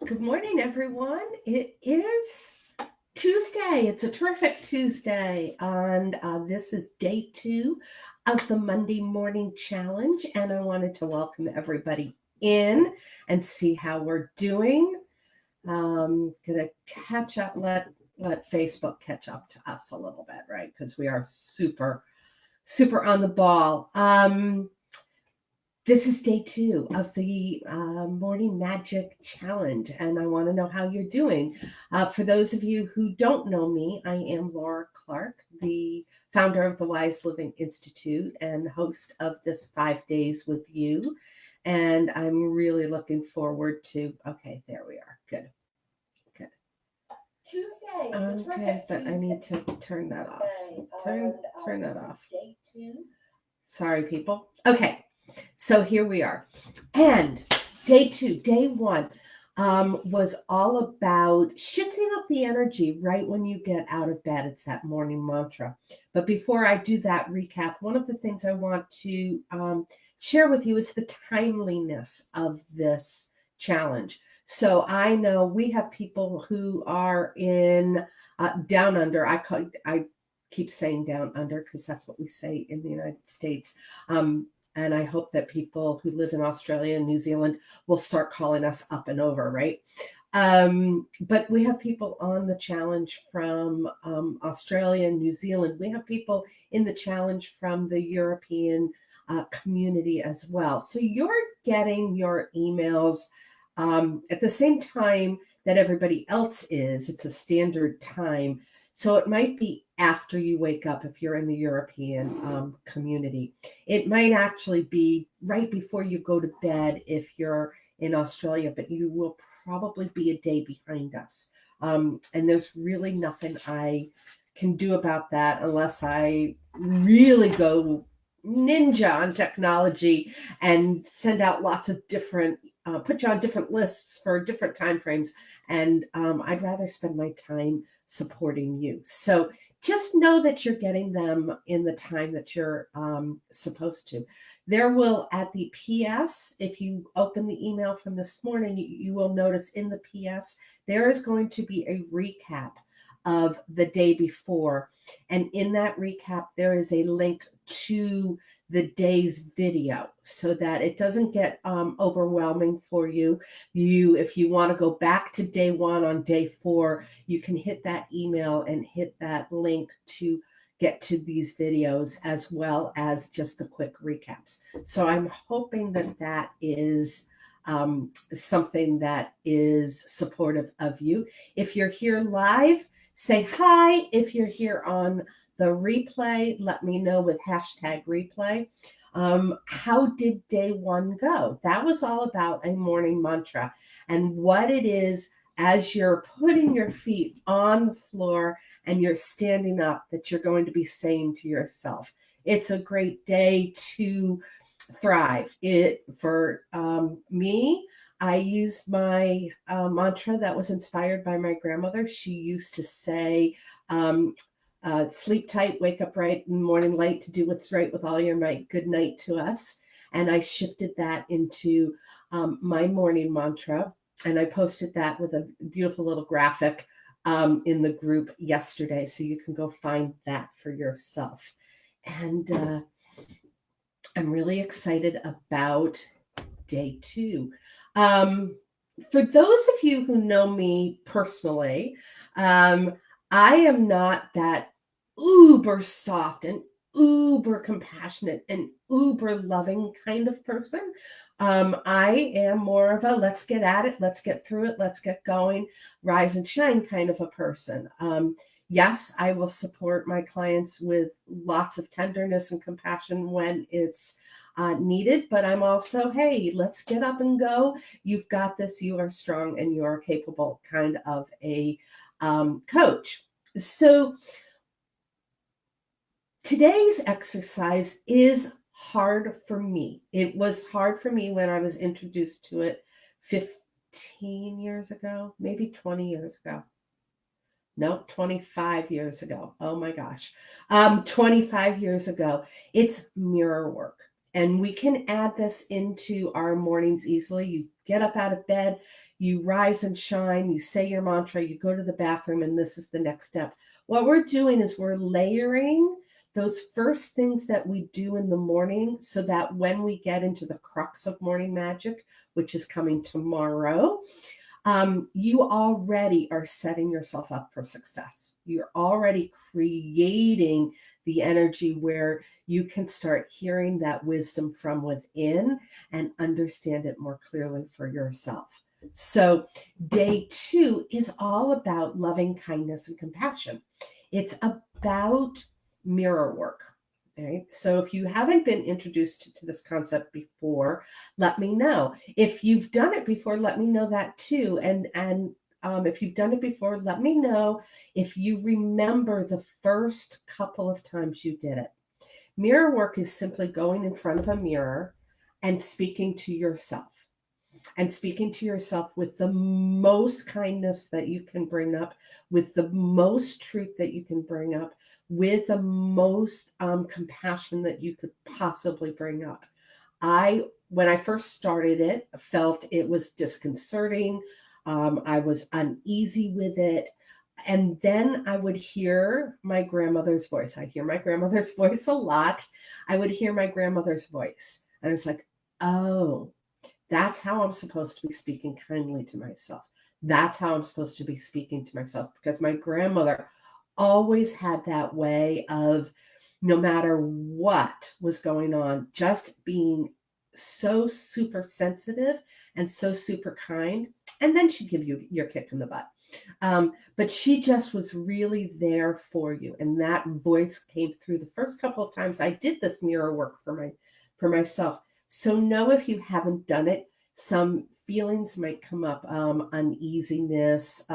Good morning, everyone. It is Tuesday. It's a terrific Tuesday, and this is day two of the Monday Morning Challenge. And I wanted to welcome everybody in and see how we're doing. Gonna catch up, let Facebook catch up to us a little bit, right? Because we are super on the ball. This is day two of the Morning Magic Challenge, and I want to know how you're doing. For those of you who don't know me, I am Laura Clark, the founder of the Wise Living Institute and host of this 5 days with you. And I'm really looking forward to, okay, there we are. Good. Tuesday. Okay, but I need to turn that off. Turn that off. Day two. Sorry, people. Okay. So here we are. And day one was all about shifting up the energy right when you get out of bed. It's that morning mantra. But before I do that recap, one of the things I want to share with you is the timeliness of this challenge. So I know we have people who are in down under. I keep saying down under because that's what we say in the United States. And I hope that people who live in Australia and New Zealand will start calling us up and over, right? But we have people on the challenge from Australia and New Zealand. We have people in the challenge from the European community as well. So you're getting your emails at the same time that everybody else is. It's a standard time. So it might be after you wake up if you're in the European community. It might actually be right before you go to bed if you're in Australia, but you will probably be a day behind us. And there's really nothing I can do about that unless I really go ninja on technology and send out lots of different, put you on different lists for different time frames. And I'd rather spend my time supporting you. So just know that you're getting them in the time that you're supposed to. There will, at the PS, if you open the email from this morning, you will notice in the PS, there is going to be a recap of the day before. And in that recap, there is a link to the day's video so that it doesn't get overwhelming for you. If you want to go back to day one on day 4, you can hit that email and hit that link to get to these videos as well as just the quick recaps. So I'm hoping that that is something that is supportive of you. If you're here live, say hi. If you're here on the replay, let me know with #replay. How did day one go? That was all about a morning mantra and what it is as you're putting your feet on the floor and you're standing up that you're going to be saying to yourself. It's a great day to thrive. For me, I used my mantra that was inspired by my grandmother. She used to say, sleep tight, wake up right in the morning light to do what's right with all your might. Good night to us. And I shifted that into my morning mantra. And I posted that with a beautiful little graphic in the group yesterday. So you can go find that for yourself. And I'm really excited about day two. For those of you who know me personally, I am not that uber soft and uber compassionate and uber loving kind of person. I am more of a let's get at it, let's get through it, let's get going, rise and shine kind of a person. Yes, I will support my clients with lots of tenderness and compassion when it's needed, but I'm also, hey, let's get up and go. You've got this, you are strong and you are capable kind of a coach. So today's exercise is hard for me. It was hard for me when I was introduced to it 15 years ago, maybe 20 years ago. No, 25 years ago. Oh my gosh. 25 years ago. It's mirror work. And we can add this into our mornings easily. You get up out of bed, you rise and shine, you say your mantra, you go to the bathroom, and this is the next step. What we're doing is we're layering those first things that we do in the morning so that when we get into the crux of morning magic, which is coming tomorrow, you already are setting yourself up for success. You're already creating the energy where you can start hearing that wisdom from within and understand it more clearly for yourself. So, day 2 is all about loving kindness and compassion. It's about mirror work. Right? So, if you haven't been introduced to this concept before, let me know. If you've done it before, let me know that too. And if you've done it before, let me know if you remember the first couple of times you did it. Mirror work is simply going in front of a mirror and speaking to yourself. And speaking to yourself with the most kindness that you can bring up, with the most truth that you can bring up, with the most compassion that you could possibly bring up. When I first started it, felt it was disconcerting. I was uneasy with it. And then I would hear my grandmother's voice. I hear my grandmother's voice a lot. I would hear my grandmother's voice. And it's like, oh, that's how I'm supposed to be speaking kindly to myself. That's how I'm supposed to be speaking to myself, because my grandmother always had that way of, no matter what was going on, just being so super sensitive and so super kind. And then she'd give you your kick in the butt. But she just was really there for you. And that voice came through the first couple of times I did this mirror work for myself. So know if you haven't done it, some feelings might come up, uneasiness,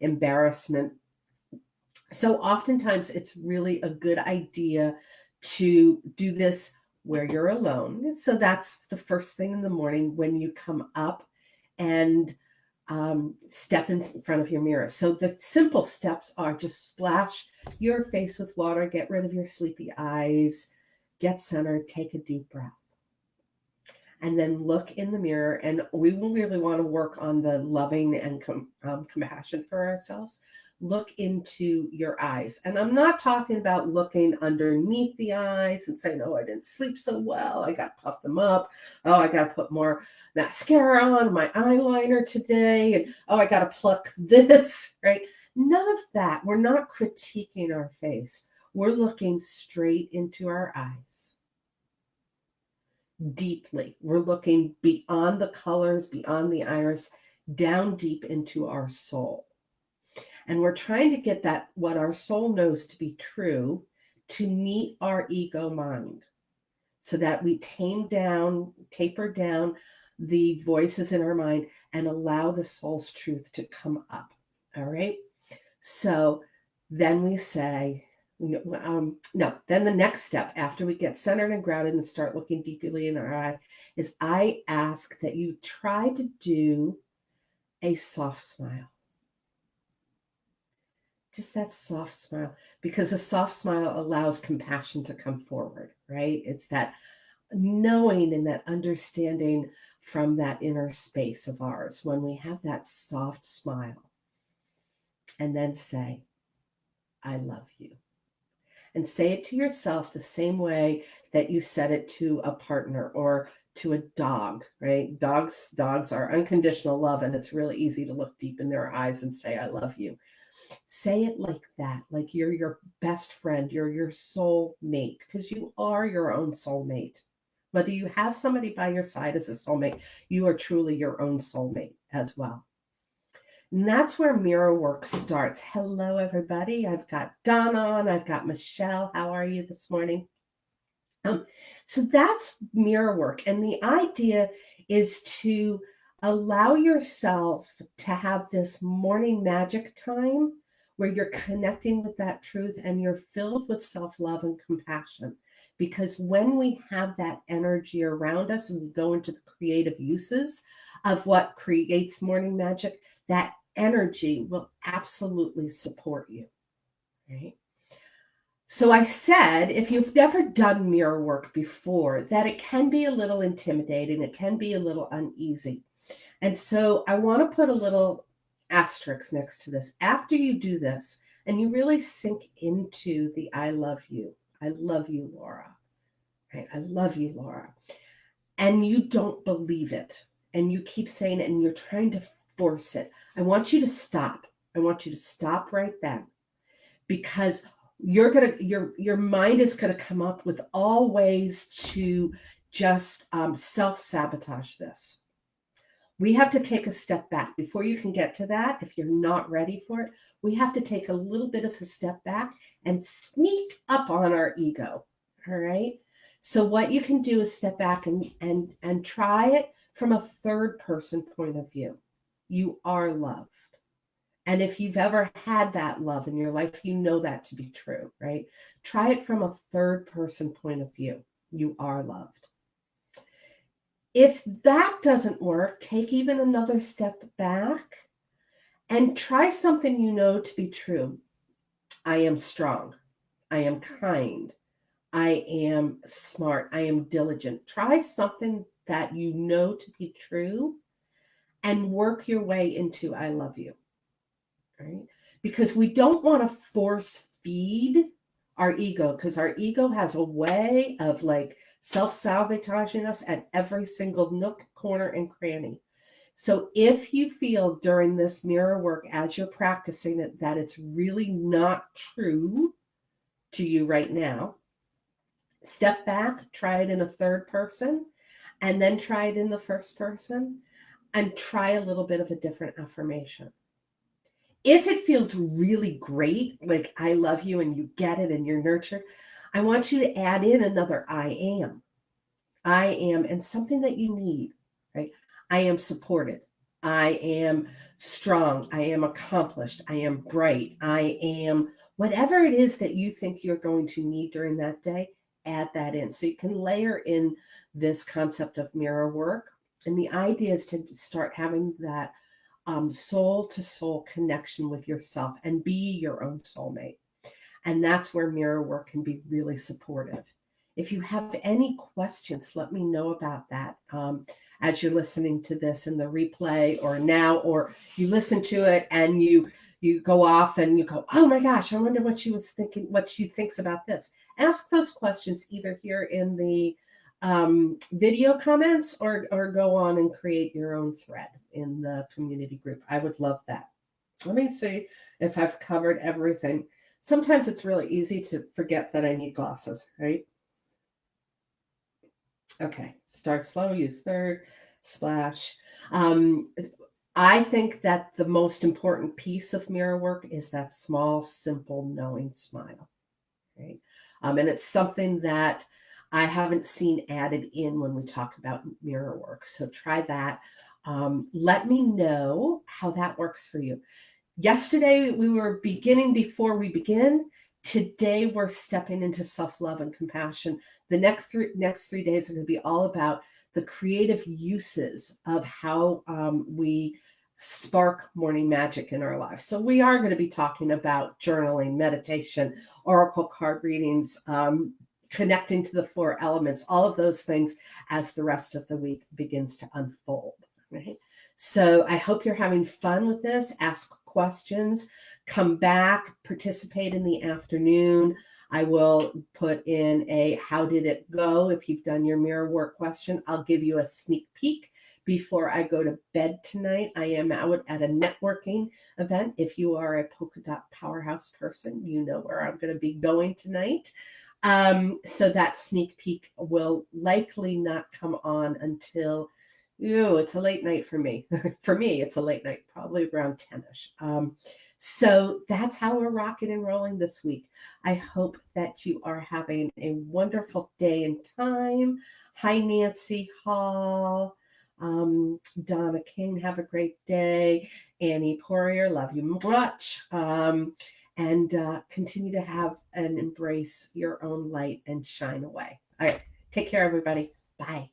embarrassment. So oftentimes it's really a good idea to do this where you're alone. So that's the first thing in the morning when you come up and step in front of your mirror. So the simple steps are just splash your face with water, get rid of your sleepy eyes, get centered, take a deep breath. And then look in the mirror, and we will really want to work on the loving and compassion for ourselves. Look into your eyes. And I'm not talking about looking underneath the eyes and saying, oh, I didn't sleep so well, I got to puff them up, oh, I got to put more mascara on my eyeliner today, and oh, I got to pluck this, right? None of that. We're not critiquing our face. We're looking straight into our eyes deeply. We're looking beyond the colors, beyond the iris, down deep into our soul. And we're trying to get that, what our soul knows to be true, to meet our ego mind, so that we taper down the voices in our mind and allow the soul's truth to come up. All right. So then we say, then the next step after we get centered and grounded and start looking deeply in our eye is I ask that you try to do a soft smile. Just that soft smile, because a soft smile allows compassion to come forward, right? It's that knowing and that understanding from that inner space of ours when we have that soft smile, and then say, I love you. And say it to yourself the same way that you said it to a partner or to a dog, right? Dogs are unconditional love, and it's really easy to look deep in their eyes and say, I love you. Say it like that, like you're your best friend, you're your soul mate, because you are your own soulmate. Whether you have somebody by your side as a soulmate, you are truly your own soulmate as well. And that's where mirror work starts. Hello, everybody. I've got Donna on. I've got Michelle. How are you this morning? So that's mirror work. And the idea is to allow yourself to have this morning magic time where you're connecting with that truth and you're filled with self-love and compassion. Because when we have that energy around us and we go into the creative uses of what creates morning magic, that energy will absolutely support you, right? So I said, if you've never done mirror work before, that it can be a little intimidating. It can be a little uneasy. And so I want to put a little asterisk next to this. After you do this and you really sink into the I love you, Laura, right? I love you, Laura. And you don't believe it and you keep saying it and you're trying to force it. I want you to stop. I want you to stop right then, because your mind is gonna come up with all ways to just self-sabotage this. We have to take a step back before you can get to that. If you're not ready for it, we have to take a little bit of a step back and sneak up on our ego. All right. So what you can do is step back and try it from a third person point of view. You are loved. And if you've ever had that love in your life, you know that to be true, right? Try it from a third person point of view. You are loved. If that doesn't work, take even another step back and try something you know to be true. I am strong. I am kind. I am smart. I am diligent. Try something that you know to be true and work your way into I love you. Right? Because we don't want to force feed our ego, because our ego has a way of like self-sabotaging us at every single nook, corner, and cranny. So if you feel during this mirror work as you're practicing it that it's really not true to you right now, step back, try it in a third person, and then try it in the first person, and try a little bit of a different affirmation. If it feels really great, like I love you and you get it and you're nurtured, I want you to add in another I am. I am, and something that you need, right? I am supported. I am strong. I am accomplished. I am bright. I am whatever it is that you think you're going to need during that day, add that in. So you can layer in this concept of mirror work. And the idea is to start having that soul to soul connection with yourself and be your own soulmate. And that's where mirror work can be really supportive. If you have any questions, let me know about that as you're listening to this in the replay or now, or you listen to it and you go off and you go, oh my gosh, I wonder what she was thinking, what she thinks about this. Ask those questions either here in the video comments or go on and create your own thread in the community group. I would love that. Let me see if I've covered everything. Sometimes it's really easy to forget that I need glasses, right? Okay, start slow, use third, splash. I think that the most important piece of mirror work is that small, simple, knowing smile, right? And it's something that I haven't seen added in when we talk about mirror work. So try that. Let me know how that works for you. Yesterday, we were beginning before we begin. Today, we're stepping into self-love and compassion. The next three days are going to be all about the creative uses of how we spark morning magic in our lives. So we are going to be talking about journaling, meditation, oracle card readings, connecting to the 4 elements, all of those things as the rest of the week begins to unfold, right? So I hope you're having fun with this. Ask questions, come back, participate in the afternoon. I will put in a how did it go? If you've done your mirror work question, I'll give you a sneak peek before I go to bed tonight. I am out at a networking event. If you are a Polka Dot Powerhouse person, you know where I'm going to be going tonight. So that sneak peek will likely not come on until it's a late night for me. For me, it's a late night, probably around 10ish. So that's how we're rocking and rolling this week. I hope that you are having a wonderful day and time. Hi, Nancy Hall. Donna King, have a great day. Annie Poirier, love you much. And continue to have and embrace your own light and shine away. All right. Take care, everybody. Bye.